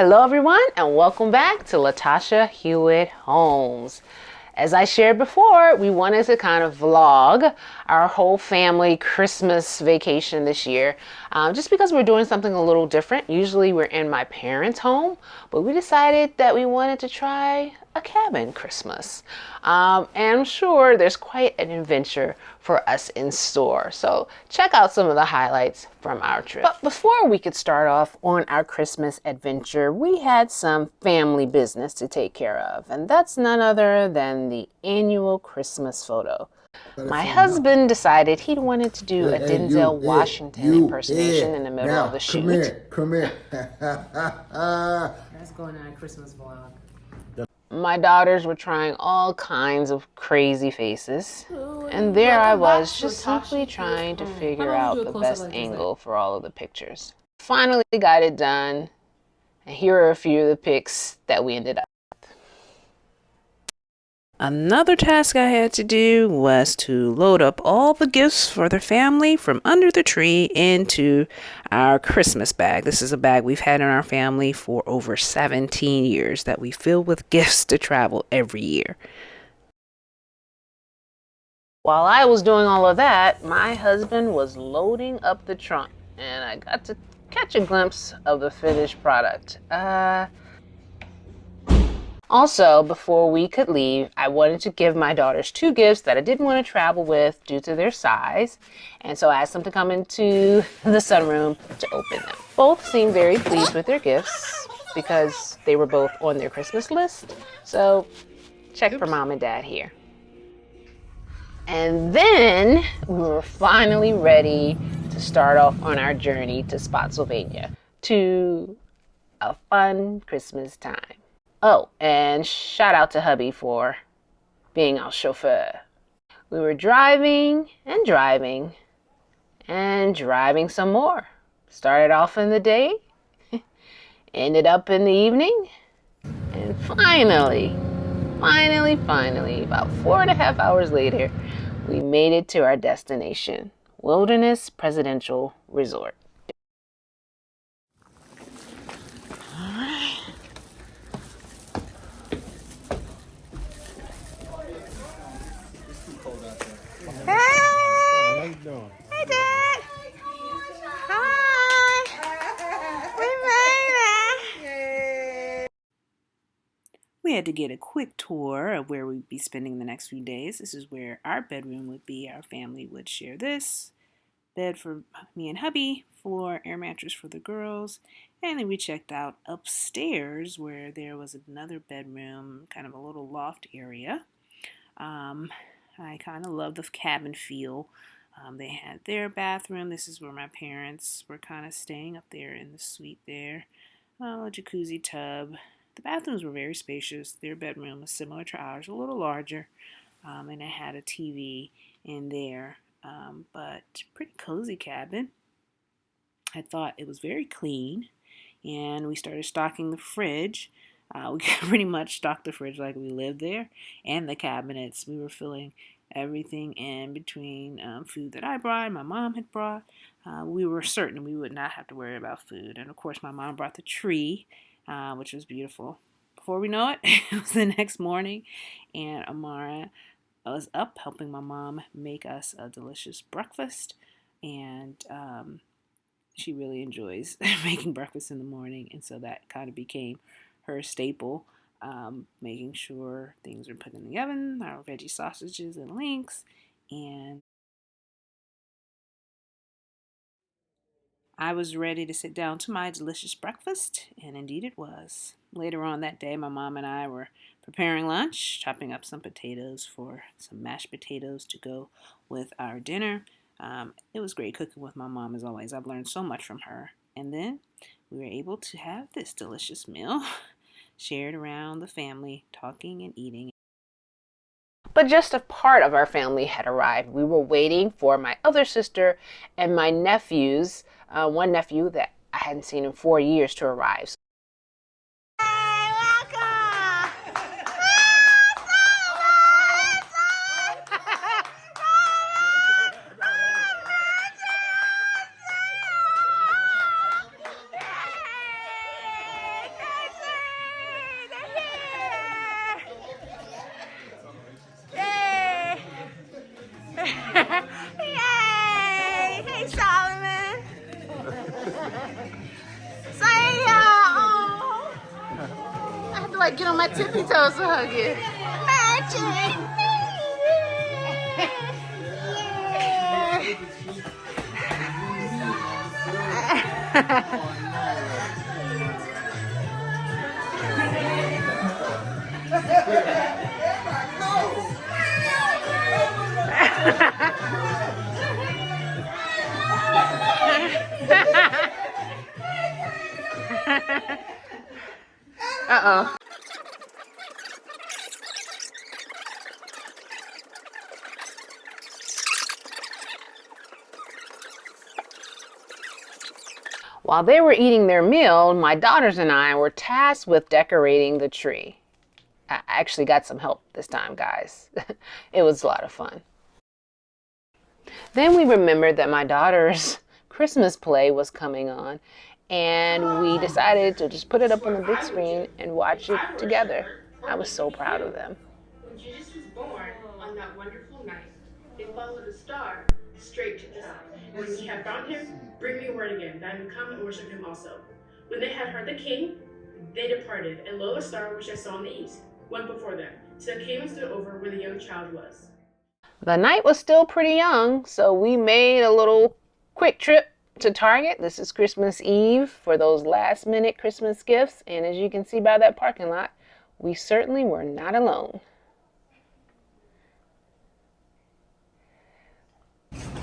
Hello everyone and welcome back to Latasha Hewitt Homes. As I shared before, we wanted to kind of vlog our whole family Christmas vacation this year, just because we're doing something a little different. Usually we're in my parents' home, but we decided that we wanted to try a cabin Christmas. And I'm sure there's quite an adventure for us in store. So check out some of the highlights from our trip. But before we could start off on our Christmas adventure, we had some family business to take care of, and that's none other than the annual Christmas photo. My husband decided he wanted to do a Denzel Washington impersonation in the middle of the shoot. Come here. That's going on a Christmas vlog. My daughters were trying all kinds of crazy faces, and there I was just simply trying to figure out the best angle for all of the pictures. Finally got it done, and here are a few of the pics that we ended up. Another task I had to do was to load up all the gifts for the family from under the tree into our Christmas bag. This is a bag we've had in our family for over 17 years that we fill with gifts to travel every year. While I was doing all of that, my husband was loading up the trunk, and I got to catch a glimpse of the finished product. Also, before we could leave, I wanted to give my daughters two gifts that I didn't want to travel with due to their size. And so I asked them to come into the sunroom to open them. Both seemed very pleased with their gifts because they were both on their Christmas list. So check for mom and dad here. And then we were finally ready to start off on our journey to Spotsylvania, to a fun Christmas time. Oh, and shout out to hubby for being our chauffeur. We were driving and driving and driving some more. Started off in the day, ended up in the evening, and finally, about 4.5 hours later, we made it to our destination, Wilderness Presidential Resort. How you doing? Hey, Dad. Hi. We made it. We had to get a quick tour of where we'd be spending the next few days. This is where our bedroom would be. Our family would share this bed for me and hubby, floor, air mattress for the girls, and then we checked out upstairs where there was another bedroom, kind of a little loft area. I kind of love the cabin feel. They had their bathroom. This is where my parents were kind of staying up there in the suite there. A jacuzzi tub. The bathrooms were very spacious. Their bedroom was similar to ours, a little larger, and it had a TV in there, but pretty cozy cabin. I thought it was very clean, and we started stocking the fridge. We pretty much stocked the fridge like we lived there, and the cabinets. We were filling everything in between food that I brought and my mom had brought. We were certain we would not have to worry about food. And of course, my mom brought the tree, which was beautiful. Before we know it, it was the next morning, and Amara was up helping my mom make us a delicious breakfast. And she really enjoys making breakfast in the morning, and so that kind of became her staple, making sure things are put in the oven, our veggie sausages and links, and I was ready to sit down to my delicious breakfast, and indeed it was. Later on that day, my mom and I were preparing lunch, chopping up some potatoes for some mashed potatoes to go with our dinner. It was great cooking with my mom as always. I've learned so much from her. And then we were able to have this delicious meal shared around the family, talking and eating. But just a part of our family had arrived. We were waiting for my other sister and my nephews, one nephew that I hadn't seen in 4 years, to arrive. get on my tippy toes to hug you. Uh-oh. While they were eating their meal, my daughters and I were tasked with decorating the tree. I actually got some help this time, guys. It was a lot of fun. Then we remembered that my daughter's Christmas play was coming on, and we decided to just put it up on the big screen and watch it together. I was so proud of them. When Jesus was born on that wonderful night, they followed the star straight to the sun. When he had found him, bring me word again, that I may come and worship him also. When they had heard the king, they departed, and lo, a star which I saw in the east went before them, till it came and stood over where the young child was. The night was still pretty young, so we made a little quick trip to Target. This is Christmas Eve for those last minute Christmas gifts, and as you can see by that parking lot, we certainly were not alone.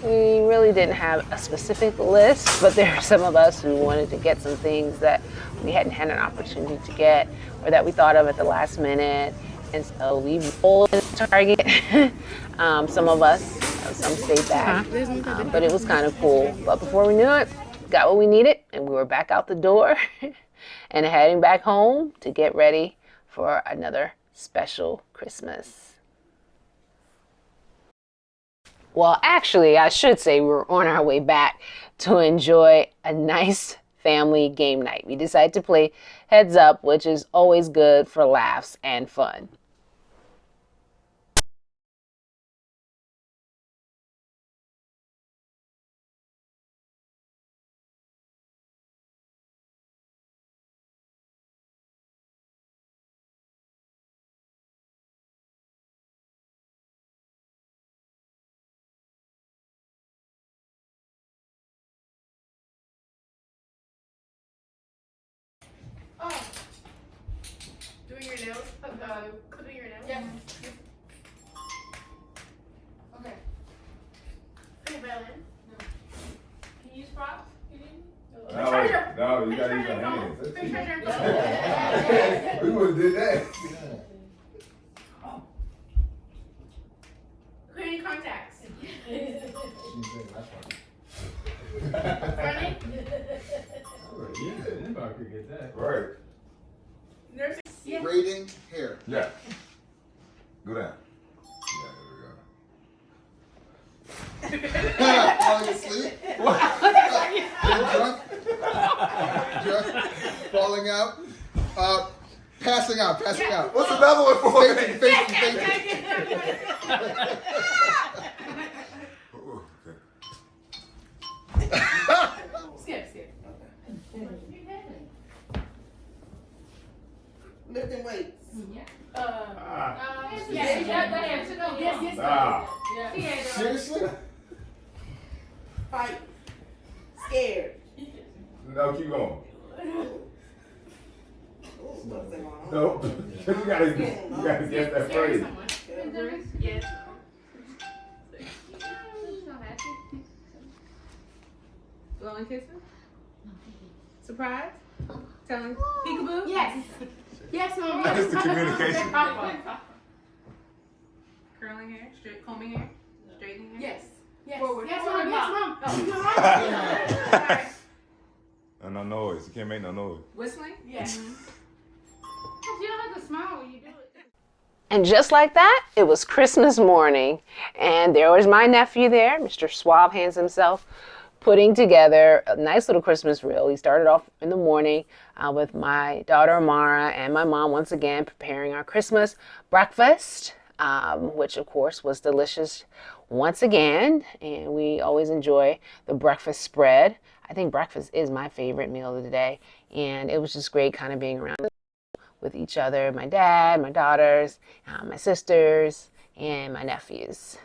We really didn't have a specific list, but there were some of us who wanted to get some things that we hadn't had an opportunity to get or that we thought of at the last minute. And so we rolled into Target. Some of us, some stayed back, but it was kind of cool. But before we knew it, got what we needed, and we were back out the door and heading back home to get ready for another special Christmas. Well, actually, I should say we were on our way back to enjoy a nice family game night. We decided to play Heads Up, which is always good for laughs and fun. Oh, doing your nails? Clipping your nails? Yeah. Okay. Hey, violin? No. Can you use props? No, you gotta use your hands. Bring charger and phone. We would've did that. Cleaning contacts. Funny? Yeah, anybody could get that. Right. Nursing. Yeah. Braiding hair. Yeah. Go down. Yeah, there we go. Falling asleep. Drunk. Falling out. Passing out. What's another one for? Fainting. Skip. Lifting weights. Yes. Seriously? Fight. Scared. No, keep going. Something on. Nope. You gotta get that phrase. Yes. Blowing kisses? Surprise? Telling peekaboo? Yes. Yes, Mom. That's the communication. Curling hair? Combing hair? Straightening hair? Yes. Yes. Forward. Yes, Forward, Mom. Mom. And no noise. You can't make no noise. Whistling? Yes. You don't have to smile when you do it. And just like that, it was Christmas morning. And there was my nephew there, Mr. Suave Hands himself, putting together a nice little Christmas reel. He started off in the morning with my daughter Amara and my mom once again preparing our Christmas breakfast, which of course was delicious once again. And we always enjoy the breakfast spread. I think breakfast is my favorite meal of the day. And it was just great kind of being around with each other, my dad, my daughters, my sisters, and my nephews.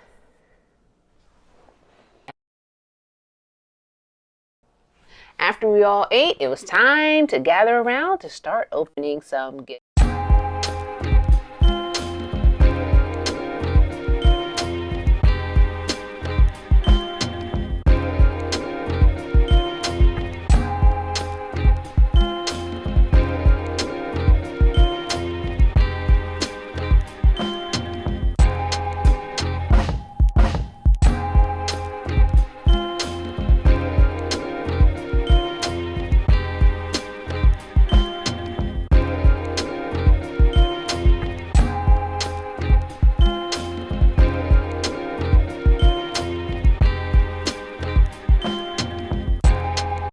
After we all ate, it was time to gather around to start opening some gifts.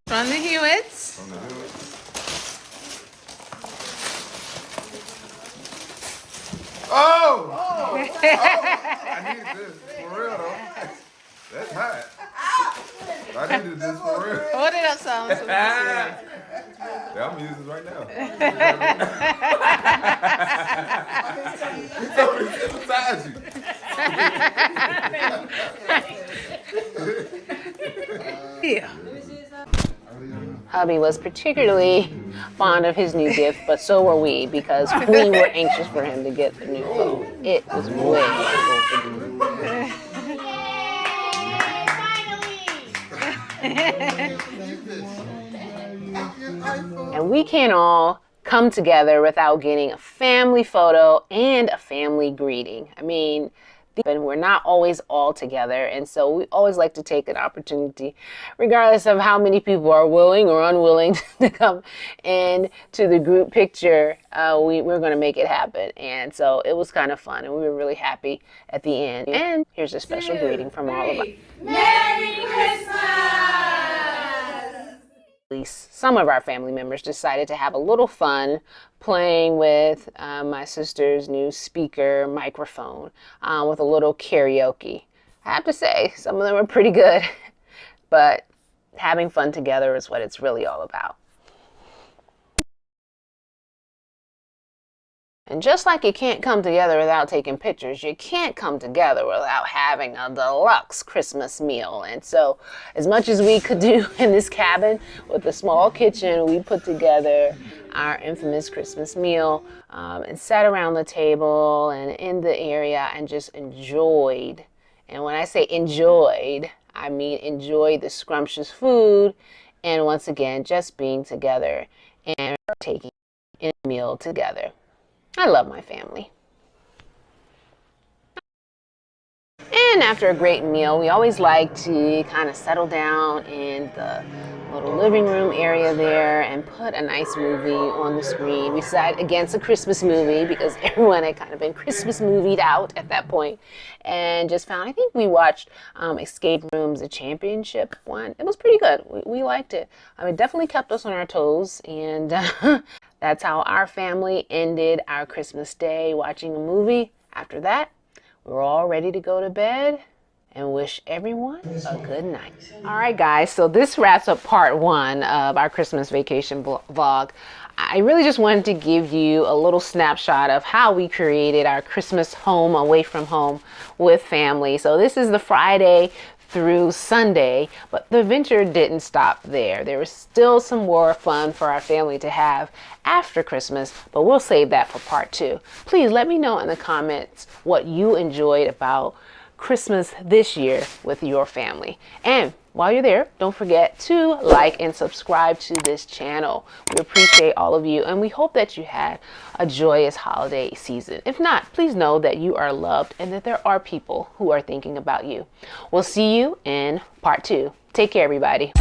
From the Hewitts. Oh! I needed this for real though. That's hot. I needed this for real. Hold it up some. Yeah, I'm using this right now. It's over beside you. Yeah. Hubby was particularly fond of his new gift, but so were we because we were anxious for him to get the new phone. It was way overdue. And we can't all come together without getting a family photo and a family greeting. I mean, and we're not always all together, and so we always like to take an opportunity, regardless of how many people are willing or unwilling to come in to the group picture. We're going to make it happen, and so it was kind of fun, and we were really happy at the end. And here's a special greeting from all of us. Merry Christmas! At least some of our family members decided to have a little fun playing with my sister's new speaker microphone with a little karaoke. I have to say, some of them were pretty good, but having fun together is what it's really all about. And just like you can't come together without taking pictures, you can't come together without having a deluxe Christmas meal. And so as much as we could do in this cabin with a small kitchen, we put together our infamous Christmas meal and sat around the table and in the area and just enjoyed. And when I say enjoyed, I mean enjoyed the scrumptious food and once again, just being together and taking a meal together. I love my family. And after a great meal, we always like to kind of settle down in the little living room area there and put a nice movie on the screen. We decided against a Christmas movie because everyone had kind of been Christmas movied out at that point, and just found, I think we watched Escape Rooms, the championship one. It was pretty good. We liked it. It definitely kept us on our toes, and that's how our family ended our Christmas day, watching a movie. After that, we were all ready to go to bed and wish everyone a good night. All right, guys, so this wraps up part one of our Christmas vacation vlog. I really just wanted to give you a little snapshot of how we created our Christmas home away from home with family. So this is the Friday through Sunday, but the adventure didn't stop there. There was still some more fun for our family to have after Christmas, but we'll save that for part two. Please let me know in the comments what you enjoyed about Christmas this year with your family. And while you're there, don't forget to like and subscribe to this channel. We appreciate all of you, and we hope that you had a joyous holiday season. If not, please know that you are loved and that there are people who are thinking about you. We'll see you in part two. Take care, everybody.